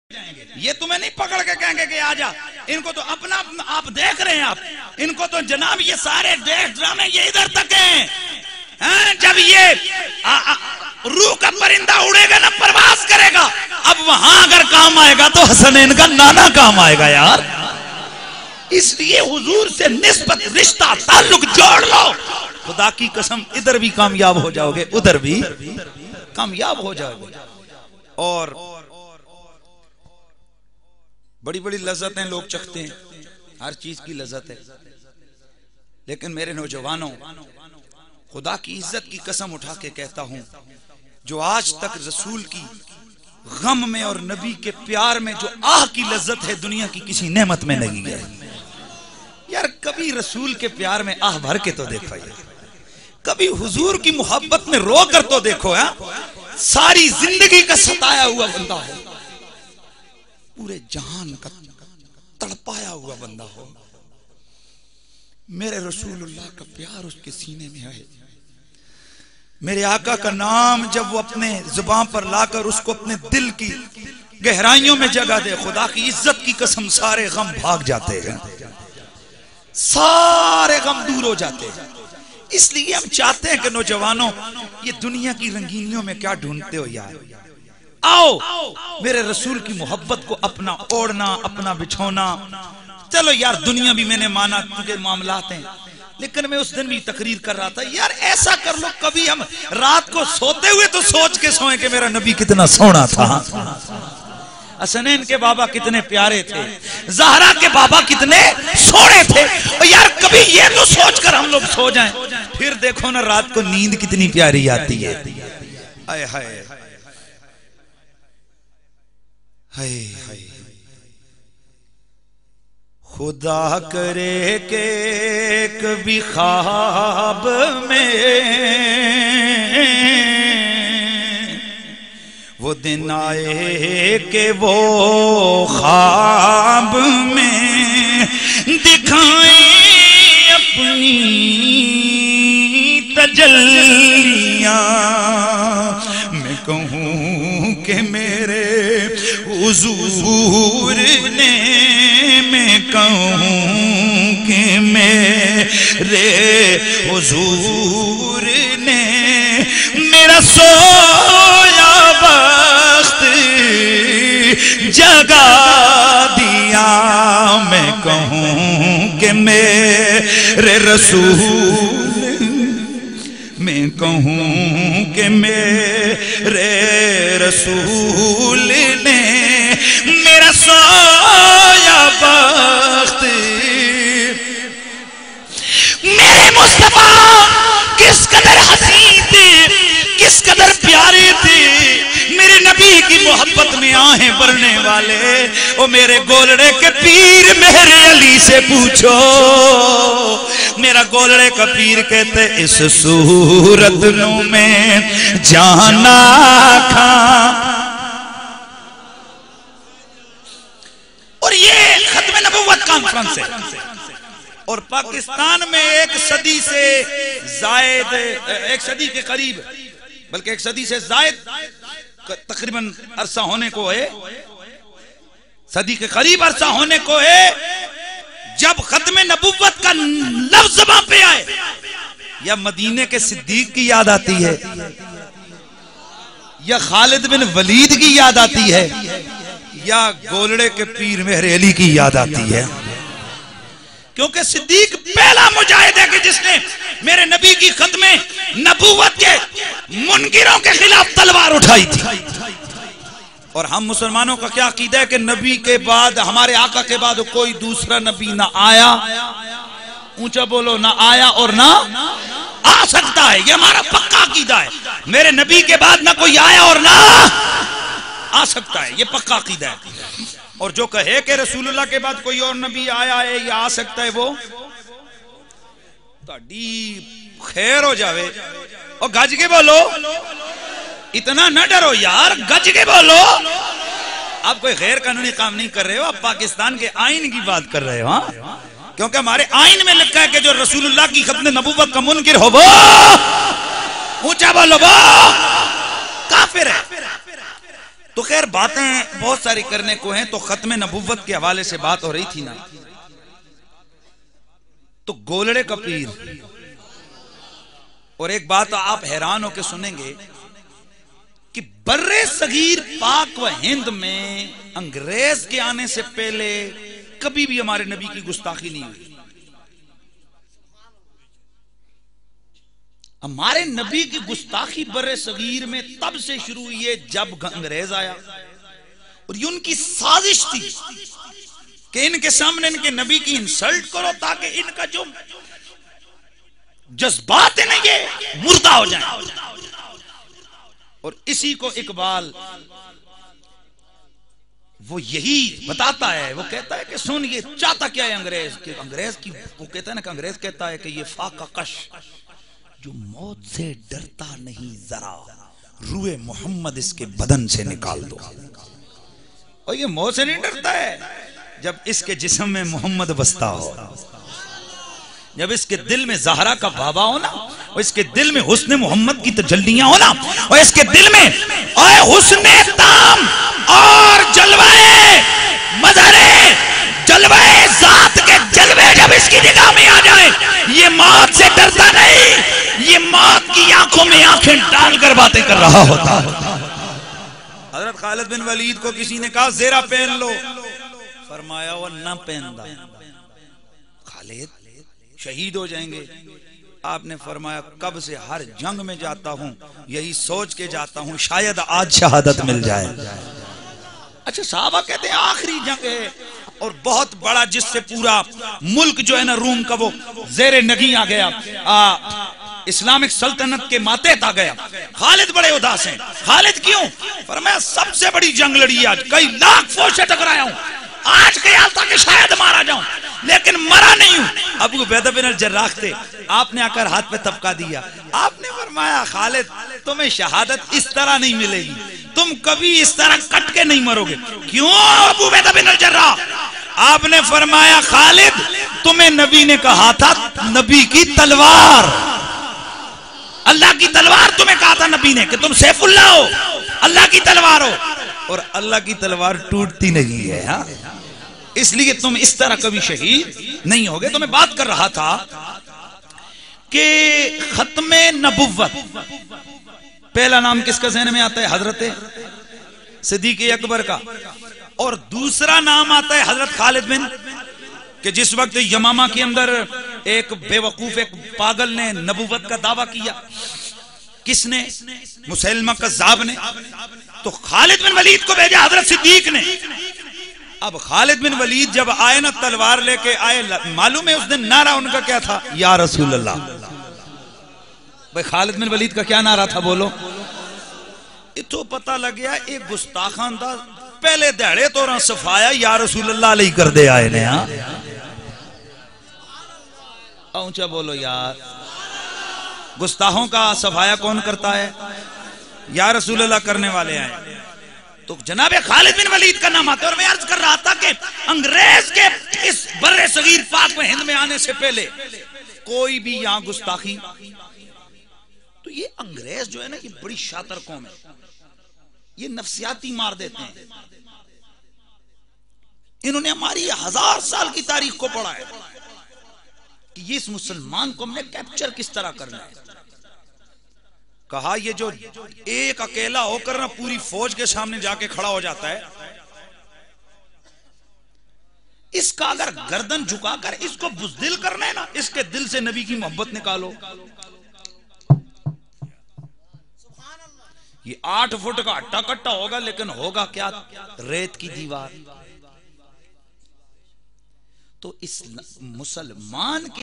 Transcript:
ये तुम्हें नहीं पकड़ के कहेंगे कि आजा। इनको तो अपना आप देख रहे हैं आप, इनको तो जनाब ये सारे देश ड्रामे ये इधर तक हैं। जब ये रूह का परिंदा उड़ेगा ना, प्रवास करेगा, अब वहां अगर काम आएगा तो हसनैन का नाना काम आएगा यार। इसलिए हुजूर से निस्बत, रिश्ता, ताल्लुक जोड़ लो। खुदा की कसम इधर भी कामयाब हो जाओगे, उधर भी कामयाब हो जाओगे। और बड़ी बड़ी लज्जतें लोग चखते हैं, हर चीज की लज्जत है, लेकिन मेरे नौजवानों, खुदा की इज्जत की कसम उठा के कहता हूं, जो आज तक रसूल की गम में और नबी के प्यार में जो आह की लज्जत है, दुनिया की किसी नेमत में नहीं है यार। कभी रसूल के प्यार में आह भर के तो देखो यार, कभी हुजूर की मोहब्बत में रो कर तो देखो यार। सारी जिंदगी का सताया हुआ बंदा हो, पूरे जहान का तड़पाया हुआ बंदा हो, मेरे रसूलुल्लाह का प्यार उसके सीने में है। मेरे आका का नाम जब वो अपने जुबान पर लाकर उसको अपने दिल की गहराइयों में जगह दे, खुदा की इज्जत की कसम सारे गम भाग जाते हैं, सारे गम दूर हो जाते हैं। इसलिए हम चाहते हैं कि नौजवानों, ये दुनिया की रंगीनियों में क्या ढूंढते हो यार, आओ मेरे रसूल की मोहब्बत को अपना ओढ़ना, अपना बिछोना। चलो यार, दुनिया भी मैंने माना तुझे मामलात हैं, लेकिन मैं उस दिन भी तकरीर कर रहा था यार, ऐसा कर लो कभी हम रात को सोते हुए तो सोच के सोए कि मेरा नबी कितना सोना था, हसनैन के बाबा कितने प्यारे थे, ज़हरा के बाबा कितने सोने थे। और यार कभी ये तो सोचकर हम लोग सो जाएं, फिर देखो ना रात को नींद कितनी प्यारी आती है। हाय हाय हाय हाय, खुदा करे के कभी ख्वाब में वो दिन आए कि वो ख्वाब में दिखाए अपनी तजल्लियां। मैं कहूँ कि मेरे हुजूर ने, मैं कहूँ कि मेरे हुजूर ने मेरा सोया वक्त जगा दिया। मैं कहूँ कि मेरे रसूल, मैं कहूँ कि मेरे रसूल ने मेरा सोया वक्त, मेरे मुस्तफा किस कदर हसीन थे, किस कदर प्यारे थे, मेरे नबी की मोहब्बत में आहें भरने वाले। ओ मेरे गोलड़े के पीर मेरे अली से पूछो, मेरा गोलड़े का पीर कहते इस सूरत नू में जाना खा। और ये खत्म नबुव्वत कॉन्फ्रेंस है, और पाकिस्तान में एक सदी से जायद, एक सदी के करीब, बल्कि एक सदी से जायद तकरीबन अरसा होने को है, सदी के करीब अरसा होने को है, जब खत्म नबुव्वत का लफ्ज ज़बान पे आए, या मदीने के सिद्दीक की याद आती है, या खालिद बिन वलीद की याद आती है, या गोलड़े के पीर मेरे अली की याद आती है। क्योंकि सिद्दीक पहला मुजाहिद है कि जिसने मेरे नबी की खत्मे नबूवत के मुनकिरों के खिलाफ तलवार उठाई थी। और हम मुसलमानों का क्या अकीदा है कि नबी के बाद, हमारे आका के बाद कोई दूसरा नबी ना आया, ऊंचा बोलो, ना आया और ना आ सकता है। ये हमारा पक्का अकीदा है, मेरे नबी के बाद ना कोई आया और ना आ सकता है, ये पक्का अकीदा है। और जो कहे कि रसूलुल्लाह के बाद कोई और नबी आया है या आ सकता है, वो ताड़ी खैर हो जावे। और गज के बोलो, इतना न डरो यार, गज के बोलो। आप कोई गैर कानूनी काम नहीं कर रहे हो, आप पाकिस्तान के आइन की बात कर रहे हो। हाँ, क्योंकि हमारे आइन में लिखा है कि जो रसूलुल्लाह की खत्म नबूवत का मुनकिर हो वो, ऊंचा बोलो, वो काफिर है। तो खैर बातें बहुत सारी करने को हैं। तो खत्म नबुव्वत के हवाले से बात हो रही थी ना, तो गोलड़े का पीर। और एक बात आप हैरान होकर सुनेंगे कि बर्रे सगीर पाक व हिंद में अंग्रेज के आने से पहले कभी भी हमारे नबी की गुस्ताखी नहीं हुई। हमारे नबी की गुस्ताखी बर्रे सगीर में तब से शुरू हुई है जब अंग्रेज आया, और ये उनकी साजिश थी कि इनके सामने इनके नबी की इंसल्ट करो ताकि इनका जो जज्बात है ना ये मुर्दा हो जाए। और इसी को इकबाल वो यही बताता है। वो कहता है कि सुन, ये चाहता क्या है अंग्रेज की, वो कहता है ना कि अंग्रेज कहता है कि ये फाका कश जो मौत से डरता नहीं जरा, रूए मोहम्मद इसके बदन से निकाल दो। और ये मौत से नहीं डरता है जब इसके जिस्म में मोहम्मद बसता हो, जब इसके दिल में ज़हरा का बाबा हो ना, और इसके दिल में हुस्न मोहम्मद की तजल्लियां हो ना, और इसके दिल में हुस्न ताम और जलवाए मज़हरे जलवाए जात के जलवे जब इसकी निगाह में आ जाए, ये मौत से डरता नहीं, ये मौत की आंखों में आंखें डालकर बातें कर रहा होता। हजरत खालिद बिन वलीद को किसी ने कहा ज़ेरा पहन लो, फरमाया वो ना पहनदा, खालिद शहीद हो जाएंगे। आपने फरमाया कब से हर जंग में जाता हूं यही सोच के जाता हूं शायद आज शहादत मिल जाए। अच्छा, साहबा कहते हैं आखिरी जंग है और बहुत बड़ा, जिससे पूरा मुल्क जो है ना रूम का वो जेरे नगी आ गया, इस्लामिक सल्तनत के मातेहत आ गया। खालिद बड़े उदास हैं। खालिद क्यों? फरमाया सबसे बड़ी जंग लड़ी आज, कई लाख फौज से टकराया हूं, आज ख्याल था कि शायद मारा जाऊं लेकिन मरा नहीं हूं। अबू उबैदा बिन अल-जर्राह थे, आपने आकर हाथ पे तबका दिया। आपने फरमाया खालिद तुम्हें शहादत इस तरह नहीं मिलेगी, तुम कभी इस तरह कट के नहीं मरोगे। क्यों अबू उबैदा बिन अल-जर्राह? आपने फरमाया खालिद तुम्हें नबी ने कहा था, नबी की तलवार, अल्लाह की तलवार तुम्हें कहा था नबी ने कि तुम सैफुल्लाह हो, अल्लाह की तलवार हो, और अल्लाह की तलवार टूटती नहीं है। हाँ, इसलिए तुम इस तरह कभी शहीद नहीं होगे। तो मैं बात कर रहा था कि खत्मे नबुव्वत, पहला नाम किसका ज़हन में आता है? हजरत सिद्दीक़ अकबर का। और दूसरा नाम आता है हजरत खालिद बिन, कि जिस वक्त यमामा के अंदर एक बेवकूफ, एक पागल ने नबुव्वत का दावा किया। किसने? मुसैलमा कज़्ज़ाब ने। तो खालिद बिन वलीद को भेजा हजरत सिद्दीक ने। अब खालिद बिन वलीद जब आए ना, तलवार लेके आए, मालूम है उस दिन नारा उनका क्या था? या रसूल अल्लाह। भाई खालिद बिन वलीद का क्या नारा था बोलो? इतो पता लग गया एक गुस्ताखान था, पहले दहाड़े तो सफाया या रसूल अल्लाह अलैहि कर दे आए ने। हाँ, ऊंचा बोलो यार। गुस्ताखों का सफाया कौन करता है? या रसूल अल्लाह करने वाले आए। तो जनाब खालिद बिन वलीद का नाम आता है। और मैं अर्ज कर रहा था कि अंग्रेज के इस बर्रे सगीर पाक में हिंद में आने से पहले कोई भी यहां गुस्ताखी, तो ये अंग्रेज जो है ना, ये बड़ी शातिर कौम है, ये नफ्सियाती मार देते हैं। इन्होंने हमारी 1000 साल की तारीख को पढ़ा है कि ये इस मुसलमान को हमने कैप्चर किस तरह करना है। कहा ये जो एक अकेला होकर ना पूरी फौज के सामने जाके खड़ा हो जाता है, इसका अगर गर्दन झुकाकर इसको बुज़दिल करना है ना, इसके दिल से नबी की मोहब्बत निकालो। ये 8 फुट का हट्टा कट्टा होगा, लेकिन होगा क्या? रेत की दीवार। तो इस मुसलमान के